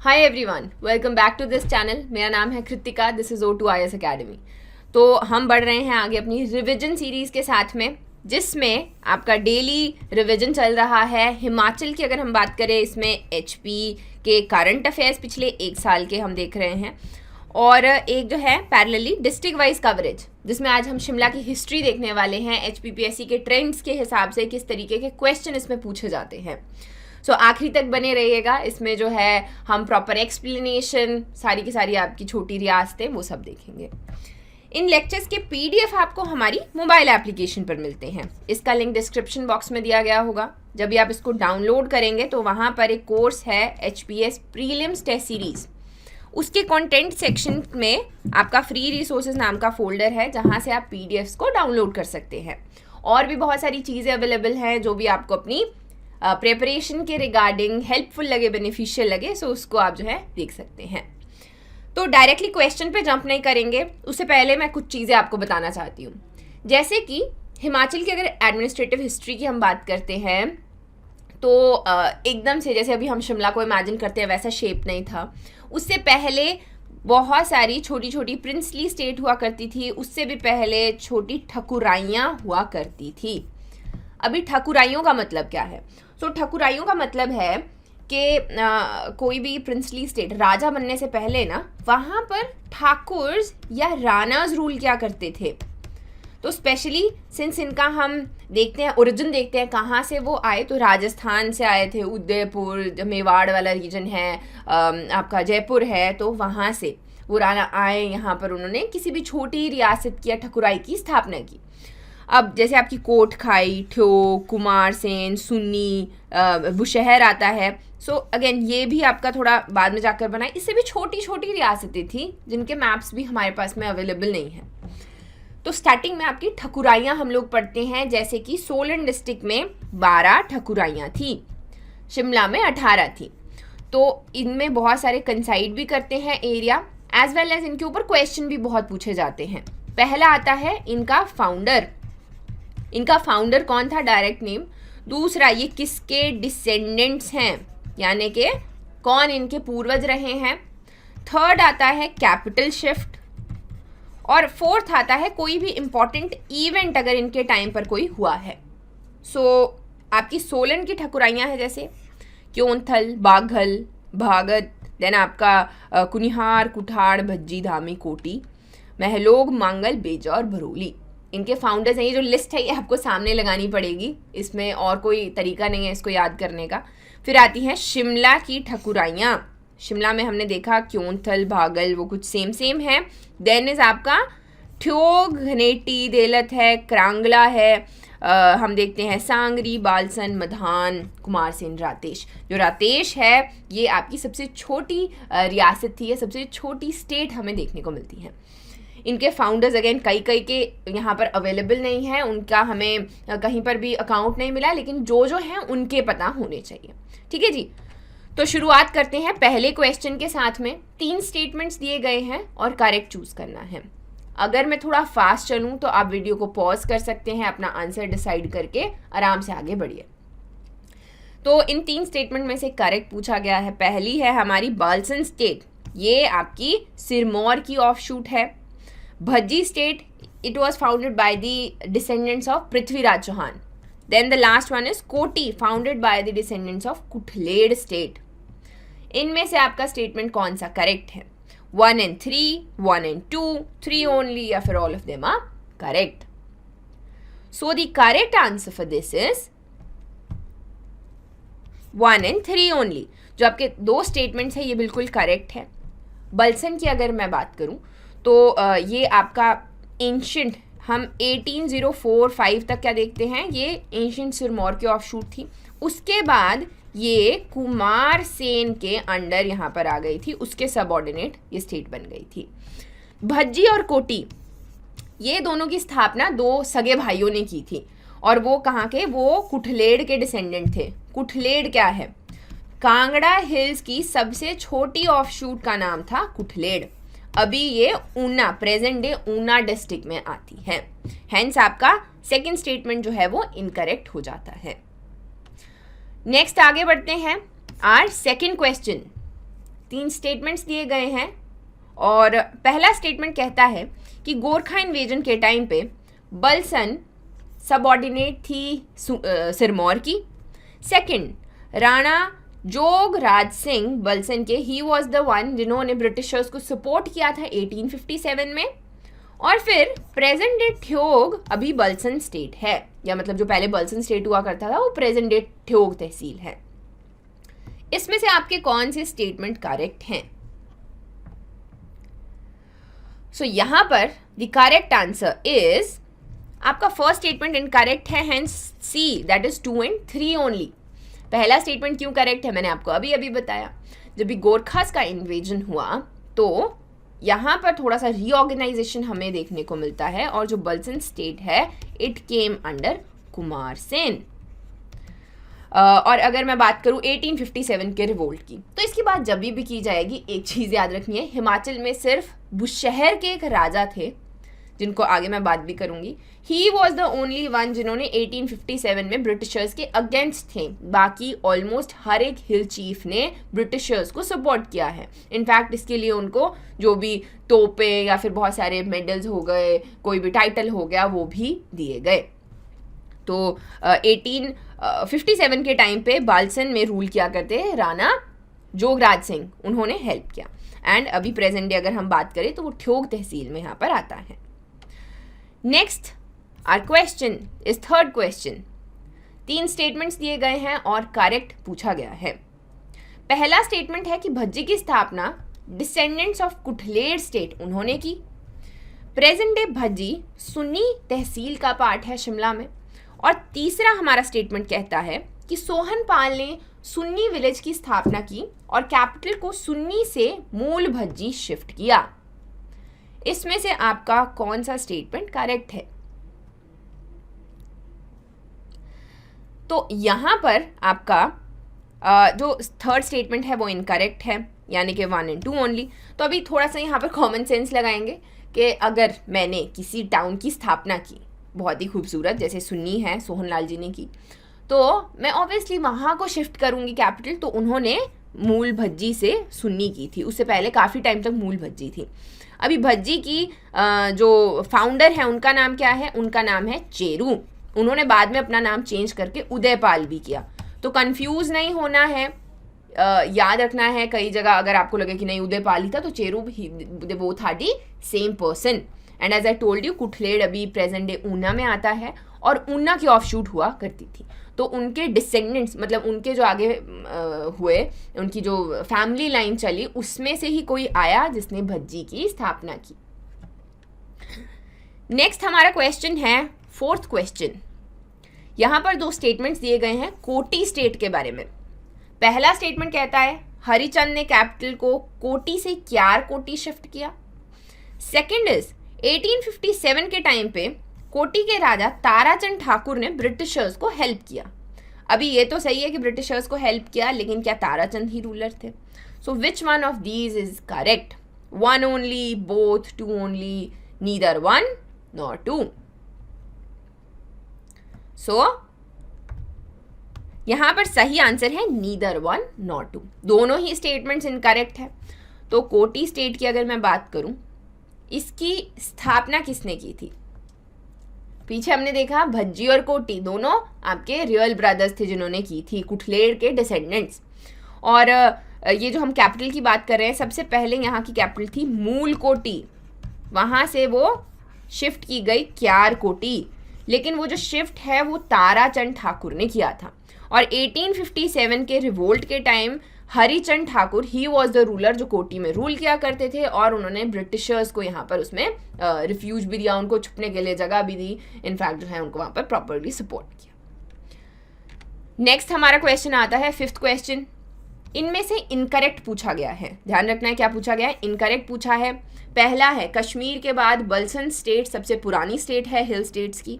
Hi everyone, welcome back to this channel. मेरा नाम है Kritika, this is O2IS academy. तो हम बढ़ रहे हैं आगे अपनी रिवीजन सीरीज़ के साथ में, जिसमें आपका डेली रिवीजन चल रहा है। हिमाचल की अगर हम बात करें, इसमें HP के करंट अफेयर्स पिछले एक साल के हम देख रहे हैं, और एक जो है पैरेलली डिस्ट्रिक्ट वाइज कवरेज, जिसमें आज हम शिमला की हिस्ट्री देखने वाले हैं। HPPSC के ट्रेंड्स के हिसाब से किस तरीके के क्वेश्चन इसमें पूछे जाते हैं। सो आखिरी तक बने रहिएगा। इसमें जो है हम प्रॉपर एक्सप्लेनेशन, सारी की सारी आपकी छोटी रियासतें, वो सब देखेंगे। इन लेक्चर्स के PDF आपको हमारी मोबाइल एप्लीकेशन पर मिलते हैं। इसका लिंक डिस्क्रिप्शन बॉक्स में दिया गया होगा। जब भी आप इसको डाउनलोड करेंगे तो वहाँ पर एक कोर्स है HPS प्रीलिम्स टेस्ट सीरीज़, उसके कंटेंट सेक्शन में आपका फ्री रिसोर्सेज नाम का फोल्डर है, जहाँ से आप PDFs को डाउनलोड कर सकते हैं। और भी बहुत सारी चीज़ें अवेलेबल हैं जो भी आपको अपनी प्रिपरेशन के रिगार्डिंग हेल्पफुल लगे, बेनिफिशियल लगे, सो उसको आप जो है देख सकते हैं। तो डायरेक्टली क्वेश्चन पे जंप नहीं करेंगे, उससे पहले मैं कुछ चीज़ें आपको बताना चाहती हूँ। जैसे कि हिमाचल की अगर एडमिनिस्ट्रेटिव हिस्ट्री की हम बात करते हैं तो एकदम से जैसे अभी हम शिमला को इमेजिन करते हैं वैसा शेप नहीं था। उससे पहले बहुत सारी छोटी छोटी प्रिंसली स्टेट हुआ करती थी। उससे भी पहले छोटी ठकुराइयाँ हुआ करती थी। अभी ठकुराइयों का मतलब क्या है? सो ठकुराइयों का मतलब है कि कोई भी प्रिंसली स्टेट, राजा बनने से पहले ना, वहाँ पर ठाकुर्स या रानाज रूल क्या करते थे। तो स्पेशली सिंस इनका हम देखते हैं, ओरिजिन देखते हैं कहाँ से वो आए, तो राजस्थान से आए थे। उदयपुर, मेवाड़ वाला रीजन है, आपका जयपुर है, तो वहाँ से वो राणा आए। यहाँ पर उन्होंने किसी भी छोटी रियासत की या ठकुराई की स्थापना की। अब जैसे आपकी कोटखाई, ठ्योक, कुमारसेन, सुन्नी, बुशहर आता है। सो अगेन ये भी आपका थोड़ा बाद में जाकर बना है। इससे भी छोटी छोटी रियासतें थी जिनके मैप्स भी हमारे पास में अवेलेबल नहीं है। तो स्टार्टिंग में आपकी ठकुराइयाँ हम लोग पढ़ते हैं, जैसे कि सोलन डिस्ट्रिक्ट में 12 ठकुराइयाँ थी, शिमला में 18 थी। तो इनमें बहुत सारे कंसाइड भी करते हैं एरिया, एज वेल एज इनके ऊपर क्वेश्चन भी बहुत पूछे जाते हैं। पहला आता है इनका फाउंडर। इनका फाउंडर कौन था, डायरेक्ट नेम। दूसरा, ये किसके डिसेंडेंट्स हैं, यानी कि कौन इनके पूर्वज रहे हैं। थर्ड आता है कैपिटल शिफ्ट। और फोर्थ आता है कोई भी इंपॉर्टेंट इवेंट अगर इनके टाइम पर कोई हुआ है। सो आपकी सोलन की ठकुराइयाँ हैं, जैसे क्योंथल, बाघल, भागत, देन आपका कुनिहार, कुठाड़, भज्जी, धामी, कोटी, महलोग, मांगल, बेजा और भरोली। इनके फाउंडर्स हैं। ये जो लिस्ट है ये आपको सामने लगानी पड़ेगी, इसमें और कोई तरीका नहीं है इसको याद करने का। फिर आती हैं शिमला की ठकुराइयाँ। शिमला में हमने देखा क्योंथल, भागल, वो कुछ सेम है। देन इज आपका ठ्योग, घनेटी, देलत है, क्रांगला है, हम देखते हैं सांगरी, बालसन, मधान, कुमारसेन, रातेश। जो रातेश है ये आपकी सबसे छोटी रियासत थी, ये सबसे छोटी स्टेट हमें देखने को मिलती है। इनके फाउंडर्स अगेन कई के यहाँ पर अवेलेबल नहीं है, उनका हमें कहीं पर भी अकाउंट नहीं मिला, लेकिन जो हैं उनके पता होने चाहिए। ठीक है जी। तो शुरुआत करते हैं पहले क्वेश्चन के साथ में। 3 स्टेटमेंट्स दिए गए हैं और करेक्ट चूज करना है। अगर मैं थोड़ा फास्ट चलूँ तो आप वीडियो को पॉज कर सकते हैं, अपना आंसर डिसाइड करके आराम से आगे बढ़िए। तो इन 3 स्टेटमेंट में से करेक्ट पूछा गया है। पहली है हमारी बालसन स्टेट, ये आपकी सिरमौर की ऑफशूट है। Bhajji state, it was founded by the descendants of Prithviraj Chauhan. Then the last one is कोटी, founded by the descendants of कुठलेड़ state. इनमें से आपका स्टेटमेंट कौन सा करेक्ट है? 1 and 3, 1 and 2, 3 only, या फिर all of them are correct. So the correct answer for this is 1 and 3 only. जो आपके 2 स्टेटमेंट्स हैं ये बिल्कुल करेक्ट है। बलसन की अगर मैं बात करूं तो ये आपका एंशियंट, हम 1804-5 तक क्या देखते हैं, ये एंशियंट सिरमौर की ऑफशूट थी। उसके बाद ये कुमारसेन के अंडर यहाँ पर आ गई थी, उसके सबऑर्डिनेट ये स्टेट बन गई थी। भज्जी और कोटी, ये दोनों की स्थापना 2 सगे भाइयों ने की थी, और वो कहाँ के, वो कुठलेड़ के डिसेंडेंट थे। कुठलेड़ क्या है? कांगड़ा हिल्स की सबसे छोटी ऑफशूट का नाम था कुठलेड़। अभी ये Una, present day Una district में आती है। हेंस आपका सेकंड स्टेटमेंट जो है वो इनकरेक्ट हो जाता है। नेक्स्ट आगे बढ़ते हैं। आर सेकंड क्वेश्चन, 3 स्टेटमेंट्स दिए गए हैं और पहला स्टेटमेंट कहता है कि गोरखा इन्वेजन के टाइम पे बलसन सबऑर्डिनेट थी सिरमौर की। सेकंड, राणा जोगराज सिंह बलसन के, ही वॉज द वन जिन्होंने ब्रिटिशर्स को सपोर्ट किया था 1857 में। और फिर प्रेजेंट डे ठियोग अभी बलसन स्टेट है, या मतलब जो पहले बलसन स्टेट हुआ करता था वो प्रेजेंट डे ठियोग तहसील है। इसमें से आपके कौन से स्टेटमेंट करेक्ट हैं? सो यहां पर द करेक्ट आंसर इज आपका फर्स्ट स्टेटमेंट इनकरेक्ट है, hence C, that is 2 and 3 only. पहला स्टेटमेंट क्यों करेक्ट है मैंने आपको अभी अभी बताया। जब भी गोरखास का इन्वेजन हुआ तो यहाँ पर थोड़ा सा रीऑर्गेनाइजेशन हमें देखने को मिलता है और जो बलसन स्टेट है it came under Kumar Sen. और अगर मैं बात करूँ 1857 के रिवोल्ट की, तो इसकी बात जब भी की जाएगी एक चीज़ याद रखनी है, हिमाचल में सिर्फ बुशहर के एक राजा थे जिनको आगे मैं बात भी करूंगी। He was the only one जिन्होंने 1857 में ब्रिटिशर्स के अगेंस्ट थे। बाकी ऑलमोस्ट हर एक हिल चीफ ने ब्रिटिशर्स को सपोर्ट किया है। इनफैक्ट इसके लिए उनको जो भी तोपे या फिर बहुत सारे मेडल्स हो गए, कोई भी टाइटल हो गया, वो भी दिए गए। तो 1857 के टाइम पे बालसन में रूल किया करते राणा जोगराज सिंह, उन्होंने हेल्प किया। एंड अभी प्रेजेंट डे अगर हम बात करें तो वो ठियोग तहसील में यहाँ पर आता है। Next our question is third question. 3 statements दिए गए हैं और करेक्ट पूछा गया है। पहला स्टेटमेंट है कि भज्जी की स्थापना डिसेंडेंट्स ऑफ कुठलेड़ स्टेट उन्होंने की। प्रेजेंट डे भज्जी सुन्नी तहसील का पार्ट है शिमला में। और तीसरा हमारा स्टेटमेंट कहता है कि सोहनपाल ने सुन्नी विलेज की स्थापना की और कैपिटल को सुन्नी से मूल भज्जी शिफ्ट किया। इसमें से आपका कौन सा स्टेटमेंट करेक्ट है? तो यहां पर आपका जो थर्ड स्टेटमेंट है वो इनकरेक्ट है, यानी कि 1 and 2 ओनली। तो अभी थोड़ा सा यहाँ पर कॉमन सेंस लगाएंगे कि अगर मैंने किसी टाउन की स्थापना की, बहुत ही खूबसूरत, जैसे सुन्नी है सोहनलाल जी ने की, तो मैं ऑब्वियसली वहाँ को शिफ्ट करूँगी कैपिटल। तो उन्होंने मूल भज्जी से सुन्नी की थी, उससे पहले काफ़ी टाइम तक मूल भज्जी थी। अभी भज्जी की जो फाउंडर है उनका नाम क्या है? उनका नाम है चेरू। उन्होंने बाद में अपना नाम चेंज करके उदयपाल भी किया। तो कंफ्यूज नहीं होना है, याद रखना है। कई जगह अगर आपको लगे कि नहीं उदयपाल ही था तो चेरू भी, वो था the same person. And as I told you कुठलेड़ अभी प्रेजेंट डे ऊना में आता है और ऊना की ऑफशूट हुआ करती थी। तो उनके डिसेंडेंट्स, मतलब उनके जो आगे हुए, उनकी जो फैमिली लाइन चली, उसमें से ही कोई आया जिसने भज्जी की स्थापना की। नेक्स्ट हमारा क्वेश्चन है फोर्थ क्वेश्चन। यहाँ पर 2 स्टेटमेंट्स दिए गए हैं कोटी स्टेट के बारे में। पहला स्टेटमेंट कहता है हरिचंद ने कैपिटल को कोटी से क्यार कोटी शिफ्ट किया। सेकेंड इज 1857 के टाइम पे कोटी के राजा ताराचंद ठाकुर ने ब्रिटिशर्स को हेल्प किया। अभी ये तो सही है कि ब्रिटिशर्स को हेल्प किया, लेकिन क्या ताराचंद ही रूलर थे? So which one of these is correct? 1 only, both, 2 only, neither 1 nor 2। So यहां पर सही आंसर है नीदर 1 नॉर 2। दोनों ही स्टेटमेंट्स इनकरेक्ट है। तो कोटी स्टेट की अगर मैं बात करूं, इसकी स्थापना किसने की थी? पीछे हमने देखा भज्जी और कोटी दोनों आपके रियल ब्रदर्स थे जिन्होंने की थी, कुठलेड़ के डिसेंडेंट्स। और ये जो हम कैपिटल की बात कर रहे हैं, सबसे पहले यहाँ की कैपिटल थी मूल कोटी, वहाँ से वो शिफ्ट की गई क्यार कोटी। लेकिन वो जो शिफ्ट है वो ताराचंद ठाकुर ने किया था। और 1857 के रिवोल्ट के time Harichand Thakur, he was the ruler जो कोटी में रूल किया करते थे, और उन्होंने ब्रिटिशर्स को यहाँ पर उसमें रिफ्यूज भी दिया, उनको छुपने के लिए जगह भी दी। इनफैक्ट जो है उनको वहाँ पर प्रॉपरली सपोर्ट किया। नेक्स्ट हमारा क्वेश्चन आता है 5th क्वेश्चन। इनमें से इनकरेक्ट पूछा गया है, ध्यान रखना है क्या पूछा गया है, इनकरेक्ट पूछा है। पहला है कश्मीर के बाद बलसन स्टेट सबसे पुरानी स्टेट है हिल स्टेट्स की।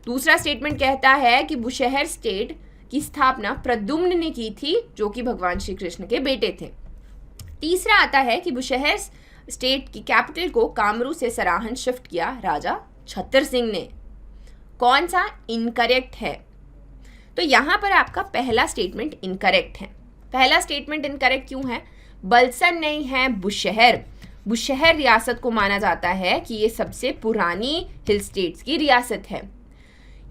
दूसरा स्टेटमेंट कहता है कि बुशहर स्टेट की स्थापना प्रद्युम्न ने की थी, जो कि भगवान श्री कृष्ण के बेटे थे। तीसरा आता है कि बुशहर स्टेट की कैपिटल को कामरू से सराहन शिफ्ट किया राजा छतर सिंह ने। कौन सा इनकरेक्ट है? तो यहां पर आपका पहला स्टेटमेंट इनकरेक्ट है। पहला स्टेटमेंट इनकरेक्ट क्यों है? बलसन नहीं है, बुशहर। बुशहर रियासत को माना जाता है कि ये सबसे पुरानी हिल स्टेट्स की रियासत है।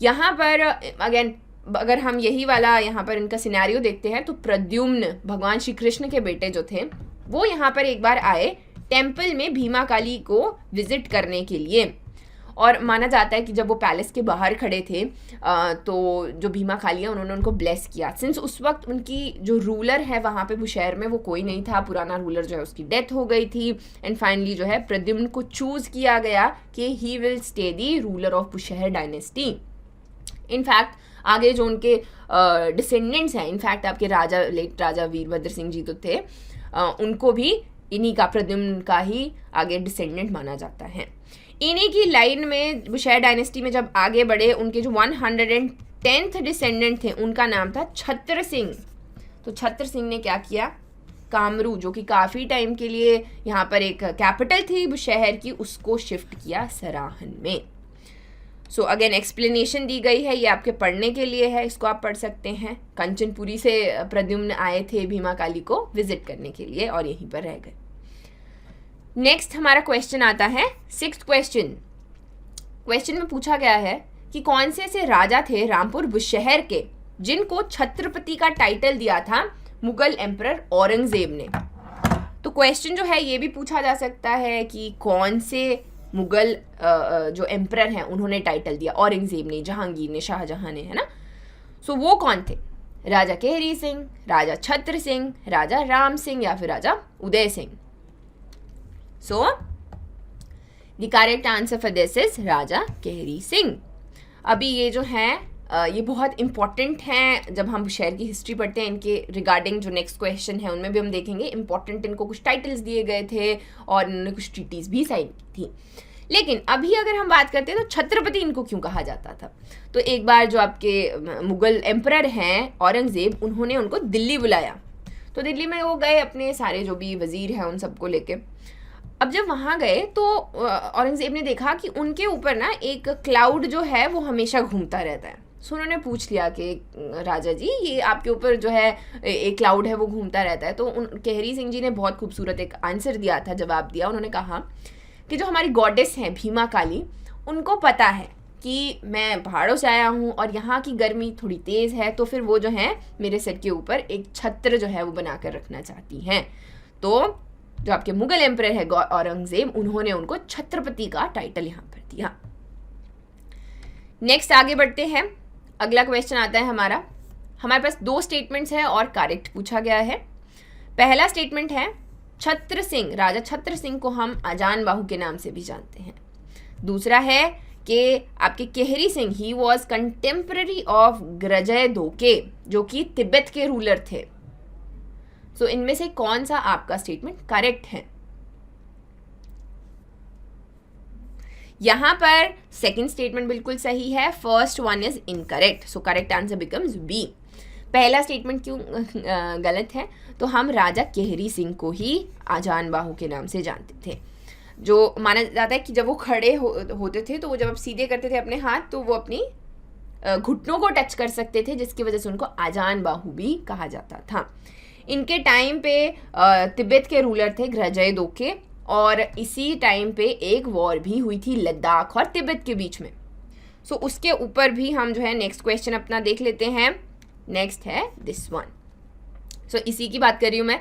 यहाँ पर अगेन अगर हम यही वाला यहाँ पर इनका सिनेरियो देखते हैं तो प्रद्युम्न भगवान श्री कृष्ण के बेटे जो थे वो यहाँ पर एक बार आए टेम्पल में भीमा काली को विजिट करने के लिए, और माना जाता है कि जब वो पैलेस के बाहर खड़े थे तो जो भीमा काली है उन्होंने उनको ब्लेस किया। सिंस उस वक्त उनकी जो रूलर है वहाँ पे बुशहर में वो कोई नहीं था, पुराना रूलर जो है उसकी डेथ हो गई थी, एंड फाइनली जो है प्रद्युम्न को चूज किया गया कि he will stay the ruler of Bushahr dynasty. In fact आगे जो उनके डिसेंडेंट्स हैं, इनफैक्ट आपके राजा लेट राजा वीरभद्र सिंह जी तो थे, उनको भी इन्हीं का प्रद्युम्न का ही आगे डिसेंडेंट माना जाता है। इन्हीं की लाइन में बुशहर डायनेस्टी में जब आगे बढ़े उनके जो 110th डिसेंडेंट थे उनका नाम था छत्र सिंह। तो छत्र सिंह ने क्या किया, कामरू जो कि काफ़ी टाइम के लिए यहाँ पर एक कैपिटल थी बुशहर की, उसको शिफ्ट किया सराहन में। सो अगेन एक्सप्लेनेशन दी गई है, ये आपके पढ़ने के लिए है, इसको आप पढ़ सकते हैं। कंचनपुरी से प्रद्युम्न आए थे भीमा काली को विजिट करने के लिए और यहीं पर रह गए। नेक्स्ट हमारा क्वेश्चन आता है 6th क्वेश्चन। क्वेश्चन में पूछा गया है कि कौन से ऐसे राजा थे रामपुर बुशहर के जिनको छत्रपति का टाइटल दिया था मुगल एम्परर औरंगजेब ने। तो क्वेश्चन जो है ये भी पूछा जा सकता है कि कौन से मुगल जो एम्परर हैं उन्होंने टाइटल दिया, औरंगजेब ने, जहांगीर ने, शाहजहां ने, है ना। सो वो कौन थे, राजा केहरी सिंह, राजा छत्र सिंह, राजा राम सिंह या फिर Raja Uday Singh. So the correct answer for this is Raja Kehri Singh. अभी ये जो है ये बहुत इंपॉर्टेंट हैं, जब हम बुशहर की हिस्ट्री पढ़ते हैं इनके रिगार्डिंग जो नेक्स्ट क्वेश्चन है उनमें भी हम देखेंगे इंपॉर्टेंट इनको कुछ टाइटल्स दिए गए थे और इन्होंने कुछ ट्रीटीज भी साइन की थी। लेकिन अभी अगर हम बात करते हैं तो छत्रपति इनको क्यों कहा जाता था, तो एक बार जो आपके मुगल एम्परर हैं औरंगजेब, उन्होंने उनको दिल्ली बुलाया। तो दिल्ली में वो गए अपने सारे जो भी वजीर हैं उन सबको लेके। अब जब वहाँ गए तो औरंगजेब ने देखा कि उनके ऊपर ना एक क्लाउड जो है वो हमेशा घूमता रहता है। सो उन्होंने पूछ लिया कि राजा जी ये आपके ऊपर जो है एक क्लाउड है वो घूमता रहता है। तो केहरी सिंह जी ने बहुत खूबसूरत एक आंसर दिया था, जवाब दिया। उन्होंने कहा कि जो हमारी गॉडेस हैं भीमा काली, उनको पता है कि मैं पहाड़ों से आया हूँ और यहाँ की गर्मी थोड़ी तेज़ है, तो फिर वो जो है मेरे सिर के ऊपर एक छत्र जो है वो बना कर रखना चाहती हैं। तो जो आपके मुगल एम्परर है औरंगजेब, उन्होंने उनको छत्रपति का टाइटल यहाँ पर दिया। नेक्स्ट आगे बढ़ते हैं। अगला क्वेश्चन आता है हमारे पास 2 स्टेटमेंट्स हैं और करेक्ट पूछा गया है। पहला स्टेटमेंट है छत्र सिंह, राजा छत्र सिंह को हम अजान बाहु के नाम से भी जानते हैं। दूसरा है कि आपके केहरी सिंह ही वॉज कंटेम्पररी ऑफ ग्रजय दोके जो कि तिब्बत के रूलर थे। सो इनमें से कौन सा आपका स्टेटमेंट करेक्ट है? यहां पर सेकंड स्टेटमेंट बिल्कुल सही है, first one is incorrect. So correct answer becomes B. पहला स्टेटमेंट क्यों गलत है? तो हम राजा केहरी सिंह को ही आजान बाहु के नाम से जानते थे। जो माना जाता है कि जब वो खड़े होते थे तो वो जब आप सीधे करते थे अपने हाथ तो वो अपनी घुटनों को टच कर सकते थे, जिसकी वजह से उनको आजान बाहु भी कहा जाता था। इनके टाइम पे तिब्बत के रूलर थे ग्रजय दोके, और इसी टाइम पे एक वॉर भी हुई थी लद्दाख और तिब्बत के बीच में। सो उसके ऊपर भी हम जो है नेक्स्ट क्वेश्चन अपना देख लेते हैं। नेक्स्ट है दिस वन। सो इसी की बात कर रही हूँ मैं।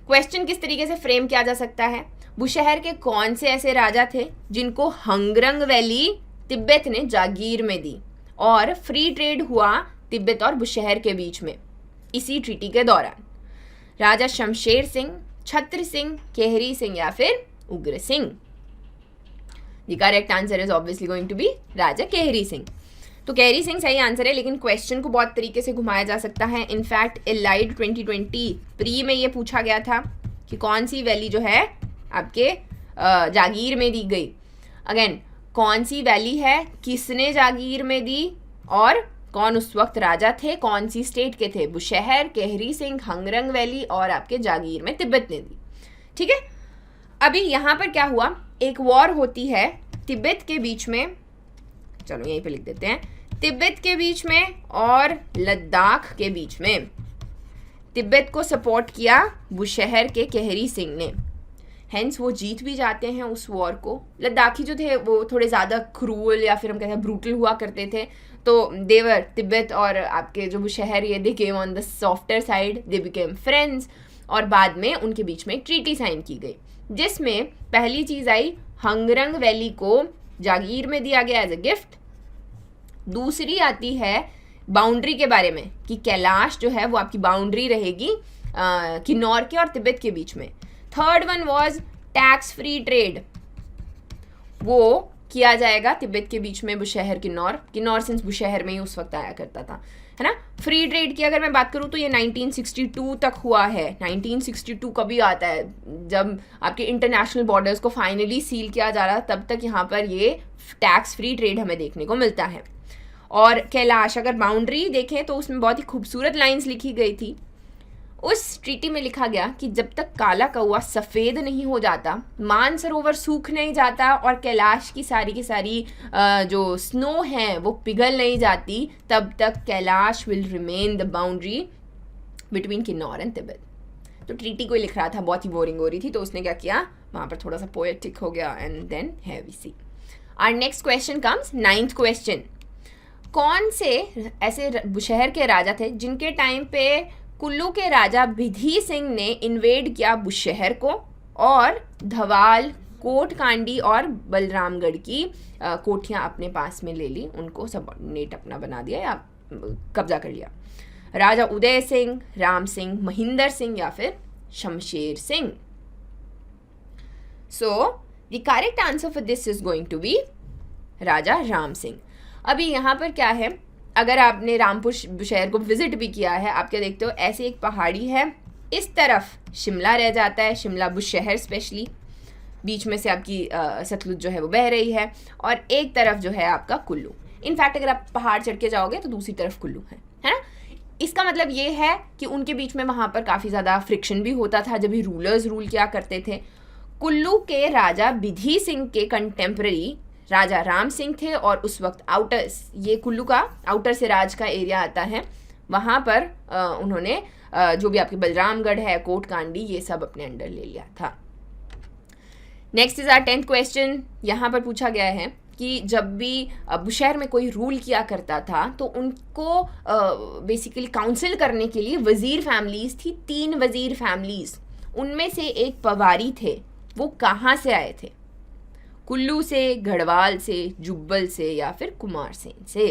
क्वेश्चन किस तरीके से फ्रेम किया जा सकता है? बुशहर के कौन से ऐसे राजा थे जिनको हंगरंग वैली तिब्बत ने जागीर में दी और फ्री ट्रेड हुआ तिब्बत और बुशहर के बीच में इसी ट्रीटी के दौरान? राजा शमशेर सिंह, छत्र सिंह, केहरी सिंह या फिर Ugra Singh? The correct answer is obviously going to be Raja Kehri Singh. तो केहरी सिंह सही आंसर है, लेकिन क्वेश्चन को बहुत तरीके से घुमाया जा सकता है। इनफैक्ट एलाइड 2020 प्री में ये पूछा गया था कि कौन सी वैली जो है आपके जागीर में दी गई। अगेन कौन सी वैली है, किसने जागीर में दी और कौन उस वक्त राजा थे, कौन सी स्टेट के थे? बुशहर, केहरी सिंह, हंगरंग वैली और आपके जागीर में तिब्बत ने दी। ठीक है, अभी यहाँ पर क्या हुआ, एक वॉर होती है तिब्बत के बीच में, चलो यहीं पे लिख देते हैं, तिब्बत के बीच में और लद्दाख के बीच में। तिब्बत को सपोर्ट किया बुशहर के केहरी सिंह ने, हेंस वो जीत भी जाते हैं उस वॉर को। लद्दाखी जो थे वो थोड़े ज़्यादा क्रूअल या फिर हम कहते हैं ब्रूटल हुआ करते थे, तो देवर तिब्बत और आपके जो बुशहर ये they came on the softer side, they became friends, और बाद में उनके बीच में एक ट्रीटी साइन की गई जिसमें पहली चीज़ आई हंगरंग वैली को जागीर में दिया गया एज अ गिफ्ट। दूसरी आती है बाउंड्री के बारे में कि कैलाश जो है वो आपकी बाउंड्री रहेगी किन्नौर के और तिब्बत के बीच में। Third one was tax free trade, वो किया जाएगा तिब्बत के बीच में बुशहर किन्नौर सिंस बुशहर में ही उस वक्त आया करता था, है ना। फ्री ट्रेड की अगर मैं बात करूँ तो ये 1962 तक हुआ है। 1962 कभी आता है जब आपके इंटरनेशनल बॉर्डर्स को फाइनली सील किया जा रहा, तब तक यहाँ पर ये टैक्स फ्री ट्रेड हमें देखने को मिलता है। और कैलाश अगर बाउंड्री देखें तो उसमें बहुत ही खूबसूरत लाइंस लिखी गई थी। उस ट्रीटी में लिखा गया कि जब तक काला कौआ सफ़ेद नहीं हो जाता, मानसरोवर सूख नहीं जाता और कैलाश की सारी जो स्नो है वो पिघल नहीं जाती, तब तक Kailash will remain the boundary between Kinnaur and Tibet. तो ट्रीटी कोई लिख रहा था, बहुत ही बोरिंग हो रही थी, तो उसने क्या किया, वहाँ पर थोड़ा सा पोएटिक हो गया। And then have we see our next question comes, 9th question. कौन से ऐसे बुशहर के राजा थे जिनके टाइम पे कुल्लू के राजा बिधी सिंह ने इन्वेड किया बुशहर को और धवाल, कोटकांडी और बलरामगढ़ की कोठियाँ अपने पास में ले ली, उनको सबऑर्डिनेट अपना बना दिया या कब्जा कर लिया? राजा उदय सिंह, राम सिंह, महिंदर सिंह या फिर Shamsher Singh? So the correct answer for this is going to be Raja Ram Singh. अभी यहाँ पर क्या है, अगर आपने रामपुर शहर को विजिट भी किया है, आप क्या देखते हो, ऐसे एक पहाड़ी है, इस तरफ शिमला रह जाता है, शिमला बुशहर स्पेशली, बीच में से आपकी सतलुज जो है वो बह रही है, और एक तरफ जो है आपका कुल्लू। इनफैक्ट अगर आप पहाड़ चढ़ के जाओगे तो दूसरी तरफ कुल्लू है ना। इसका मतलब ये है कि उनके बीच में वहाँ पर काफ़ी ज़्यादा फ्रिक्शन भी होता था जब भी रूलर्स रूल किया करते थे। कुल्लू के राजा बिधी सिंह के कंटेम्प्रेरी राजा राम सिंह थे, और उस वक्त आउटर्स, ये कुल्लू का आउटर से राज का एरिया आता है, वहाँ पर उन्होंने जो भी आपके बलरामगढ़ है, कोटकांडी, ये सब अपने अंडर ले लिया था। Next is our 10th question. यहाँ पर पूछा गया है कि जब भी बुशहर में कोई रूल किया करता था तो उनको बेसिकली काउंसिल करने के लिए वज़ीर फैमिलीज़ थी, 3 वज़ीर फैमिलीज़। उनमें से एक पवारी थे, वो कहाँ से आए थे? कुल्लू से, गढ़वाल से, जुब्बल से या फिर कुमारसेन से?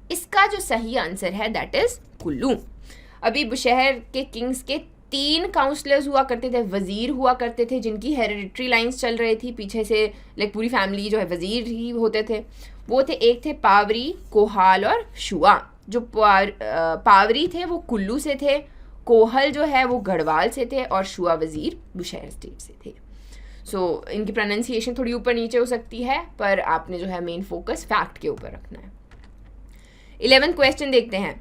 इसका जो सही आंसर है दैट इज कुल्लू। अभी बुशहर के किंग्स के 3 काउंसलर्स हुआ करते थे, वजीर हुआ करते थे, जिनकी हेरिडिटरी लाइंस चल रही थी पीछे से, लाइक पूरी फैमिली जो है वजीर ही होते थे। वो थे, एक थे पावरी, कोहाल और शुआ। जो पावरी थे वो कुल्लू से थे, कोहल जो है वो गढ़वाल से थे, और शुआ वजीर बुशहर स्टेट से थे। सो इनकी प्रोनाउंसिएशन थोड़ी ऊपर नीचे हो सकती है, पर आपने जो है मेन फोकस फैक्ट के ऊपर रखना है। 11th क्वेश्चन देखते हैं।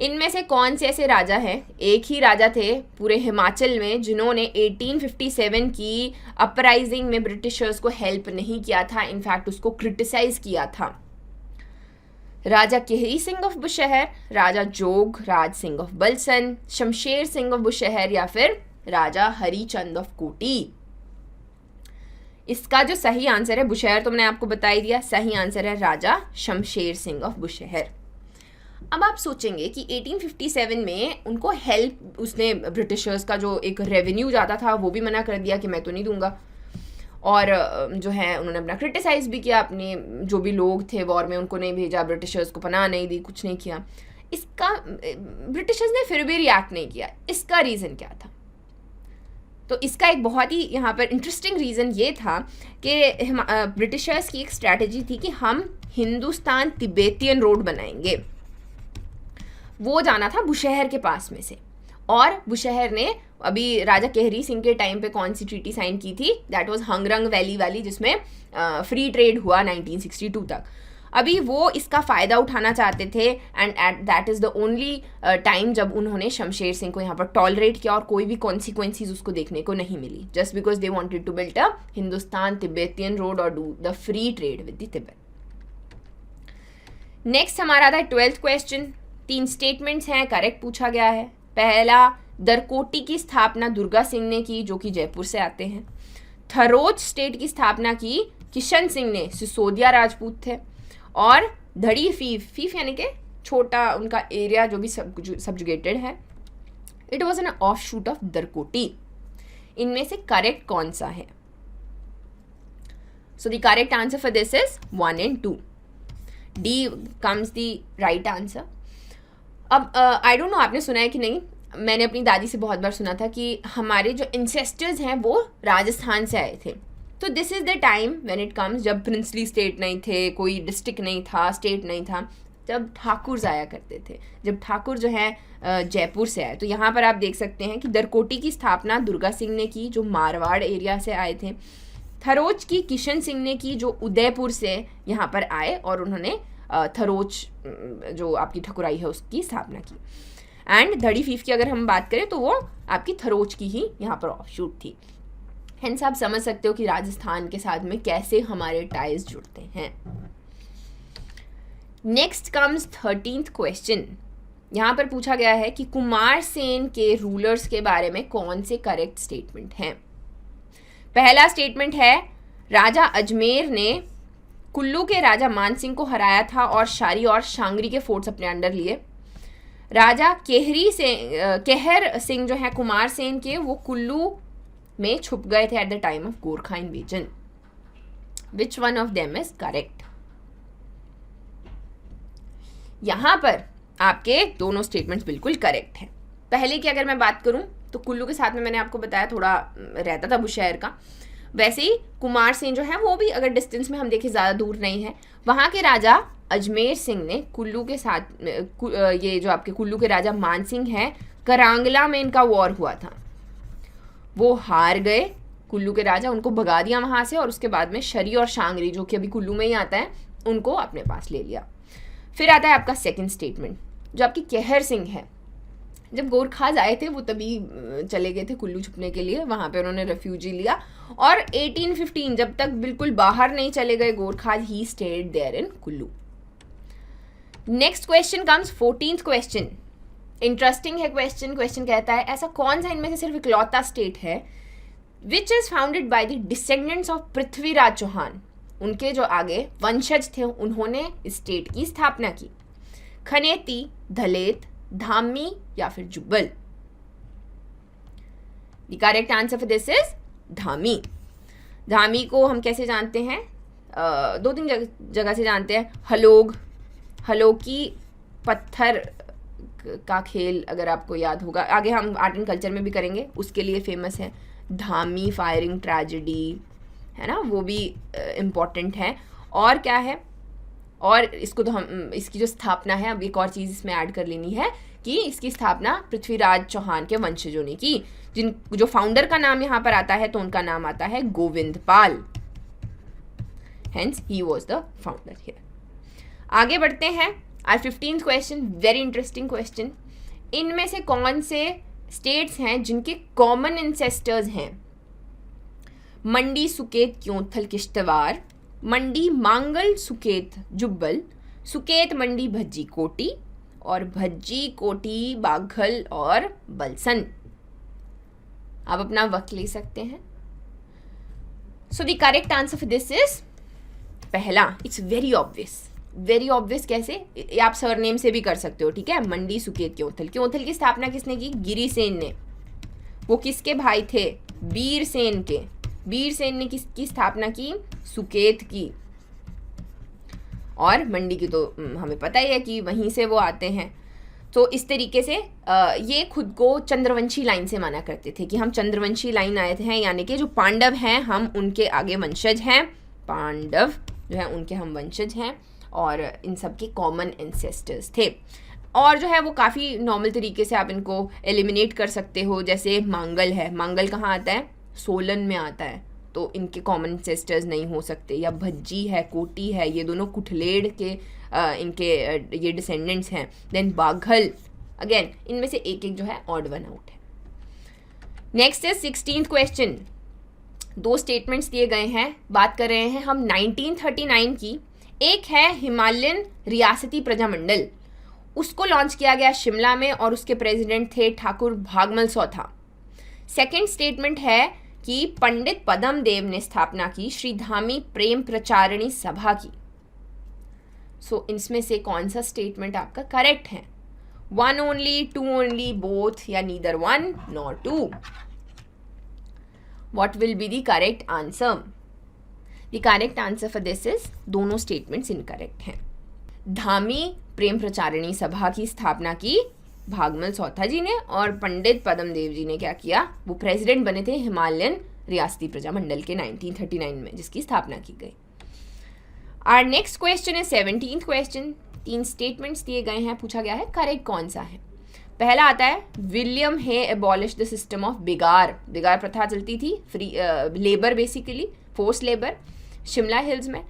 इनमें से कौन से ऐसे राजा हैं, एक ही राजा थे पूरे हिमाचल में जिन्होंने 1857 की अपराइजिंग में ब्रिटिशर्स को हेल्प नहीं किया था, इनफैक्ट उसको क्रिटिसाइज किया था? राजा केहरी सिंह ऑफ बुशहर, राजा जोग राज सिंह ऑफ बलसन, शमशेर सिंह ऑफ बुशहर या फिर राजा हरिचंद ऑफ कोटी? इसका जो सही आंसर है, बुशहर तो मैंने आपको बता ही दिया, सही आंसर है राजा शमशेर सिंह ऑफ बुशहर। अब आप सोचेंगे कि 1857 में उनको हेल्प, उसने ब्रिटिशर्स का जो एक रेवेन्यू जाता था वो भी मना कर दिया कि मैं तो नहीं दूंगा, और जो है उन्होंने अपना क्रिटिसाइज भी किया, अपने जो भी लोग थे वॉर में उनको नहीं भेजा, ब्रिटिशर्स को पनाह नहीं दी, कुछ नहीं किया। इसका ब्रिटिशर्स ने फिर भी रिएक्ट नहीं किया, इसका रीज़न क्या था? तो इसका एक बहुत ही यहाँ पर इंटरेस्टिंग रीज़न ये था कि ब्रिटिशर्स की एक स्ट्रैटेजी थी कि हम हिंदुस्तान तिब्बतियन रोड बनाएंगे। वो जाना था बुशहर के पास में से, और बुशहर ने अभी राजा केहरी सिंह के टाइम पे कौन सी ट्रीटी साइन की थी? दैट वाज हंगरंग वैली वाली, जिसमें फ्री ट्रेड हुआ 1962 तक। अभी वो इसका फ़ायदा उठाना चाहते थे, and at that is the only time जब उन्होंने शमशेर सिंह को यहाँ पर टॉलरेट किया, और कोई भी कॉन्सिक्वेंसीज उसको देखने को नहीं मिली, just because they wanted to build a Hindustan Tibetan road और do the free trade with the Tibet. Next हमारा था 12th क्वेश्चन। 3 स्टेटमेंट्स हैं, करेक्ट पूछा गया है। पहला, दरकोटी की स्थापना दुर्गा सिंह ने की, जो कि जयपुर से आते हैं। थरोच स्टेट की स्थापना की किशन सिंह ने, सिसोदिया राजपूत थे। और धड़ी फीफ यानी कि छोटा उनका एरिया जो भी सबजुगेटेड है, it was an off shoot of Darkoti. इनमें से करेक्ट कौन सा है? So the correct answer for this is 1 and 2. D comes the right answer. अब आई डोंट नो आपने सुना है कि नहीं, मैंने अपनी दादी से बहुत बार सुना था कि हमारे जो इंसेस्टर्स हैं वो राजस्थान से आए थे। तो this is the time when it comes, जब प्रिंसली स्टेट नहीं थे, कोई डिस्ट्रिक्ट नहीं था, स्टेट नहीं था, जब ठाकुर आया करते थे, जब ठाकुर जो है जयपुर से आए। तो यहाँ पर आप देख सकते हैं कि दरकोटी की स्थापना दुर्गा सिंह ने की, जो मारवाड़ एरिया से आए थे। थरोच की किशन सिंह ने की, जो उदयपुर से यहाँ पर आए और उन्होंने थरोच जो आपकी ठकुराई है उसकी स्थापना की। एंड धड़ी फीफ की अगर हम बात करें तो वो आपकी थरोच की ही यहाँ पर ऑफशूट थी। हेंस आप समझ सकते हो कि राजस्थान के साथ में कैसे हमारे टाइज जुड़ते हैं। Next comes 13th question. यहाँ पर पूछा गया है कि कुमार सेन के रूलर्स के बारे में कौन से करेक्ट स्टेटमेंट हैं। पहला स्टेटमेंट है, राजा अजमेर ने कुल्लू के राजा मानसिंह को हराया था और शारी और शांगरी के फोर्ट्स अपने अंडर लिए। राजा केहर सिंह जो है कुमार सेन के, वो कुल्लू में छुप गए थे at the time of Gorkha invasion. Which one of them is correct? यहां पर आपके दोनों स्टेटमेंट्स बिल्कुल करेक्ट हैं। पहले की अगर मैं बात करूं तो कुल्लू के साथ में मैंने आपको बताया थोड़ा रहता था बुशहर का, वैसे ही कुमार सेन जो है वो भी अगर डिस्टेंस में हम देखें ज़्यादा दूर नहीं है। वहाँ के राजा अजमेर सिंह ने कुल्लू के साथ ये जो आपके कुल्लू के राजा मानसिंह हैं, करांगला में इनका वॉर हुआ था, वो हार गए कुल्लू के राजा, उनको भगा दिया वहाँ से और उसके बाद में शरी और शांगरी जो कि अभी कुल्लू में ही आता है उनको अपने पास ले लिया। फिर आता है आपका सेकंड स्टेटमेंट जो आपकी केहर सिंह है। जब गोरखाज आए थे वो तभी चले गए थे कुल्लू छुपने के लिए, वहाँ पे उन्होंने रेफ्यूजी लिया और 1815 जब तक बिल्कुल बाहर नहीं चले गए Gorkhas, he stayed there in Kullu. Next question comes 14th question. Interesting है क्वेश्चन कहता है ऐसा कौन सा इनमें से सिर्फ इकलौता स्टेट है which is founded by the descendants of Prithviraj Chauhan, उनके जो आगे वंशज थे उन्होंने स्टेट की स्थापना की। खनेती, धलेत, धामी या फिर Jubbal? The correct answer for this is Dhami. Dhami को हम कैसे जानते हैं? 2-3 जगह से जानते हैं। हलोकी पत्थर का खेल अगर आपको याद होगा, आगे हम आर्ट एंड कल्चर में भी करेंगे, उसके लिए फेमस है। धामी फायरिंग ट्रेजेडी है ना, वो भी इम्पॉर्टेंट है। और क्या है, और इसको तो हम इसकी जो स्थापना है, अब एक और चीज़ इसमें ऐड कर लेनी है कि इसकी स्थापना पृथ्वीराज चौहान के वंशजों ने की, जो फाउंडर का नाम यहाँ पर आता है तो उनका नाम आता है Govindpal, hence he was the founder here. आगे बढ़ते हैं। Our 15th question, very interesting question. इनमें से कौन से स्टेट्स हैं जिनके कॉमन इंसेस्टर्स हैं? मंडी, सुकेत, क्योंथल, किश्तवाड़, मंडी, मांगल, सुकेत, जुब्बल, सुकेत, मंडी, भज्जी, कोटी, और भज्जी, कोटी, बाघल और बलसन। आप अपना वक्त ले सकते हैं। So the correct answer for this is पहला, it's very obvious. Very obvious कैसे? आप सरनेम से भी कर सकते हो, ठीक है। मंडी, सुकेत, क्योंथल। क्योंथल की स्थापना किसने की? गिरिसेन ने। वो किसके भाई थे? बीरसेन के। बीरसेन ने किसकी स्थापना की? सुकेत की। और मंडी की तो हमें पता ही है कि वहीं से वो आते हैं। तो इस तरीके से ये खुद को चंद्रवंशी लाइन से माना करते थे कि हम चंद्रवंशी लाइन आए थे, यानी कि जो पांडव हैं हम उनके आगे वंशज हैं, पांडव जो है उनके हम वंशज हैं और इन सब के कॉमन एंसेस्टर्स थे। और जो है वो काफ़ी नॉर्मल तरीके से आप इनको एलिमिनेट कर सकते हो। जैसे मांगल है, मांगल कहाँ आता है? सोलन में आता है, तो इनके कॉमन एंसेस्टर्स नहीं हो सकते। या भज्जी है, कोटी है, ये दोनों कुठलेड़ के इनके ये डिसेंडेंट्स हैं। देन बाघल, अगेन इनमें से एक एक जो है ऑड वन आउट है। नेक्स्ट है 16th क्वेश्चन। 2 स्टेटमेंट्स दिए गए हैं, बात कर रहे हैं हम 1939 की। एक है हिमालयन रियासती प्रजामंडल, उसको लॉन्च किया गया शिमला में और उसके प्रेसिडेंट थे ठाकुर भागमल सौथा। सेकेंड स्टेटमेंट है कि पंडित पदम देव ने स्थापना की श्री धामी प्रेम प्रचारिणी सभा की। सो इनमें से कौन सा स्टेटमेंट आपका करेक्ट है? 1 only, 2 only, both या neither 1 nor 2? What will be the correct answer? The correct answer for this is दोनों statements incorrect हैं। धामी प्रेम प्रचारिणी सभा की स्थापना की भागमल सौथा जी ने और पंडित पदम देव जी ने क्या किया, वो प्रेसिडेंट बने थे हिमालयन रियासती प्रजामंडल के 1939 में, जिसकी स्थापना की गई। Our next question is 17th question। 3 statements दिए गए हैं, पूछा गया है करेक्ट कौन सा है। पहला आता है William Hay abolish the system of begar. बिगार प्रथा चलती थी, free labour, basically force labour, Shimla hills में।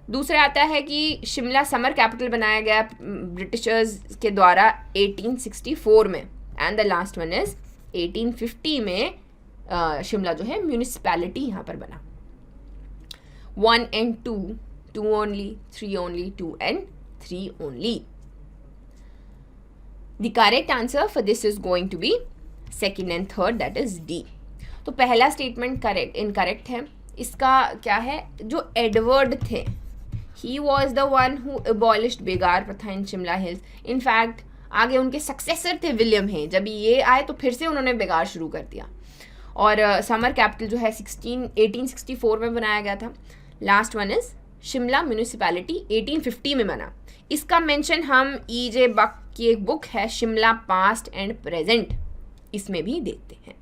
दूसरा आता है कि शिमला समर कैपिटल बनाया गया ब्रिटिशर्स के द्वारा 1864 में। And the last one is 1850 में शिमला जो है म्यूनिसिपैलिटी यहाँ पर बना। 1 and 2, 2 only, 3 only, 2 and 3 only. The correct answer for this is going to be second and third, that is D. तो पहला स्टेटमेंट करेक्ट इनकरेक्ट है। इसका क्या है, जो एडवर्ड थे, he was the one who abolished बेगार प्रथा इन शिमला हिल्स। इनफैक्ट आगे उनके सक्सेसर थे विलियम हे, जब ये आए तो फिर से उन्होंने बेगार शुरू कर दिया। और समर कैपिटल जो है 1864 में बनाया गया था। Last one is Shimla municipality 1850 में बना। इसका मेंशन हम E.J. बक की एक बुक है शिमला पास्ट एंड प्रेजेंट, इसमें भी देखते हैं।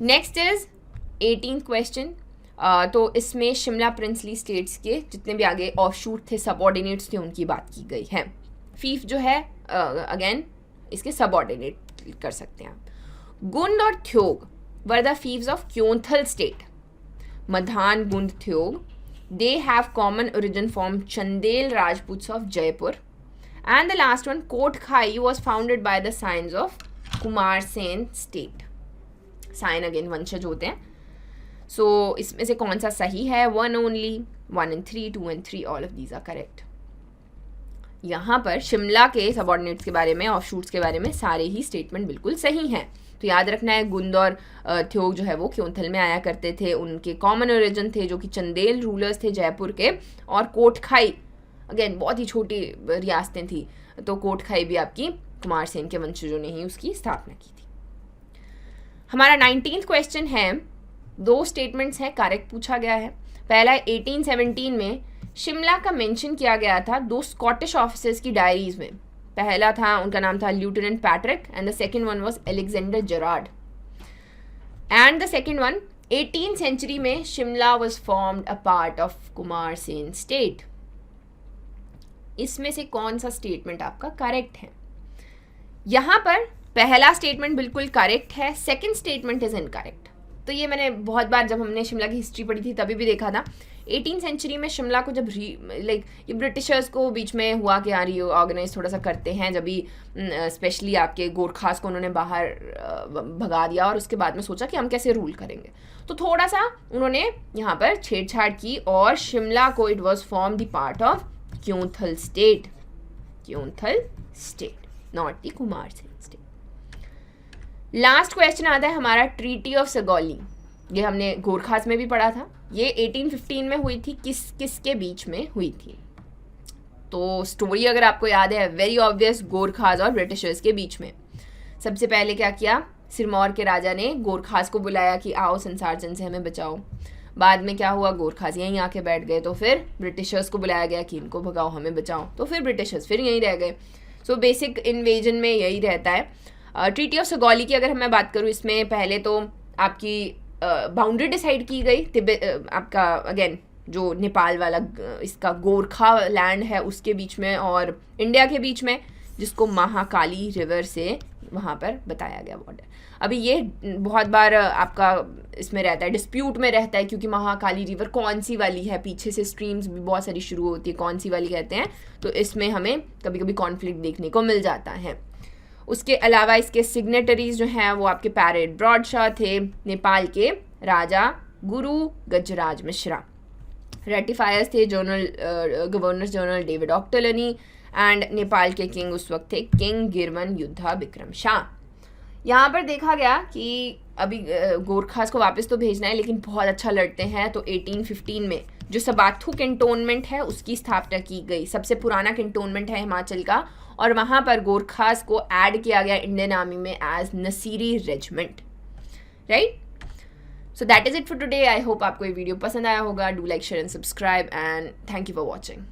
Next is 18th question. तो इसमें शिमला प्रिंसली स्टेट्स के जितने भी आगे ऑफशूट थे, सबऑर्डिनेट्स थे, उनकी बात की गई है। फीफ जो है अगेन इसके सबऑर्डिनेट कर सकते हैं आप। गुंद और Theog were the fiefs of Keonthal state. Madhan, Gund, Theog, they have common origin from Chandel Rajputs of Jaipur. And the last one, Kotkhai, was founded by the Sains of Kumar Sen state. Sain again वंशज होते हैं। So इसमें से कौन सा सही है? 1 only, 1 and 3, 2 and 3, all of these are correct. यहाँ पर शिमला के सबऑर्डिनेट्स के बारे में, ऑफशूट्स के बारे में सारे ही स्टेटमेंट बिल्कुल सही हैं। तो याद रखना है, गुंद और थ्योग जो है वो क्योंथल में आया करते थे, उनके कॉमन ओरिजिन थे जो कि चंदेल रूलर्स थे जयपुर के। और कोटखाई अगेन बहुत ही छोटी रियासतें थी, तो कोटखाई भी आपकी कुमार सेन के वंशजों ने ही उसकी स्थापना की थी। हमारा 19th क्वेश्चन है, 2 स्टेटमेंट्स हैं, करेक्ट पूछा गया है। पहला 1817 में शिमला का मेंशन किया गया था 2 स्कॉटिश ऑफिसर्स की डायरीज में। पहला था, उनका नाम था lieutenant Patrick and the second one was Alexander Gerard. And the second one, 18th century में Shimla was formed a part of Kumar Sen state. इसमें से कौन सा स्टेटमेंट आपका करेक्ट है? यहां पर पहला स्टेटमेंट बिल्कुल करेक्ट है, सेकंड स्टेटमेंट इज इनकरेक्ट। तो ये मैंने बहुत बार जब हमने शिमला की हिस्ट्री पढ़ी थी तभी भी देखा था। 18th सेंचुरी में शिमला को जब ये ब्रिटिशर्स को बीच में हुआ कि यार ये ऑर्गेनाइज थोड़ा सा करते हैं, जब भी स्पेशली आपके गोरखास को उन्होंने बाहर भगा दिया और उसके बाद में सोचा कि हम कैसे रूल करेंगे, तो थोड़ा सा उन्होंने यहाँ पर छेड़छाड़ की और शिमला को it was form the part of Keonthal state, Keonthal state, not the Kumar Sen state. Last question आता है हमारा ट्रीटी ऑफ सगौली। ये हमने गोरखास में भी पढ़ा था। ये 1815 में हुई थी, किसके बीच में हुई थी? तो स्टोरी अगर आपको याद है, वेरी ऑब्वियस, गोरखास और ब्रिटिशर्स के बीच में। सबसे पहले क्या किया, सिरमौर के राजा ने गोरखास को बुलाया कि आओ संसार जन से हमें बचाओ। बाद में क्या हुआ, गोरखास यहीं आके बैठ गए, तो फिर ब्रिटिशर्स को बुलाया गया कि इनको भगाओ, हमें बचाओ, तो फिर ब्रिटिशर्स फिर यहीं रह गए। सो बेसिक इन्वेजन में यही रहता है। ट्रीटी ऑफ सगौली की अगर मैं बात करूँ, इसमें पहले तो आपकी बाउंड्री डिसाइड की गई, तिब्बत आपका अगेन जो नेपाल वाला इसका गोरखा लैंड है उसके बीच में और इंडिया के बीच में, जिसको महाकाली रिवर से वहाँ पर बताया गया बॉर्डर। अभी ये बहुत बार आपका इसमें रहता है, डिस्प्यूट में रहता है, क्योंकि महाकाली रिवर कौन सी वाली है, पीछे से स्ट्रीम्स भी बहुत सारी शुरू होती है, कौन सी वाली कहते हैं, तो इसमें हमें कभी कभी कॉन्फ्लिक्ट देखने को मिल जाता है। उसके अलावा इसके सिग्नेटरीज जो हैं वो आपके पैरेड ब्रॉडशॉ थे, नेपाल के राजा गुरु गजराज मिश्रा। रेटिफायर्स थे governor general David Ochterlony and Nepal के किंग उस वक्त थे किंग गिरवन युद्धा विक्रम शाह। यहाँ पर देखा गया कि अभी गोरखास को वापस तो भेजना है लेकिन बहुत अच्छा लड़ते हैं, तो 1815 में जो सबाथू कैंटोनमेंट है उसकी स्थापना की गई। सबसे पुराना कैंटोनमेंट है हिमाचल का, और वहाँ पर गोरखास को ऐड किया गया इंडियन आर्मी में as Nasiri regiment, right. So that is it for today. I hope आपको ये वीडियो पसंद आया होगा। Do like, share and subscribe, and thank you for watching.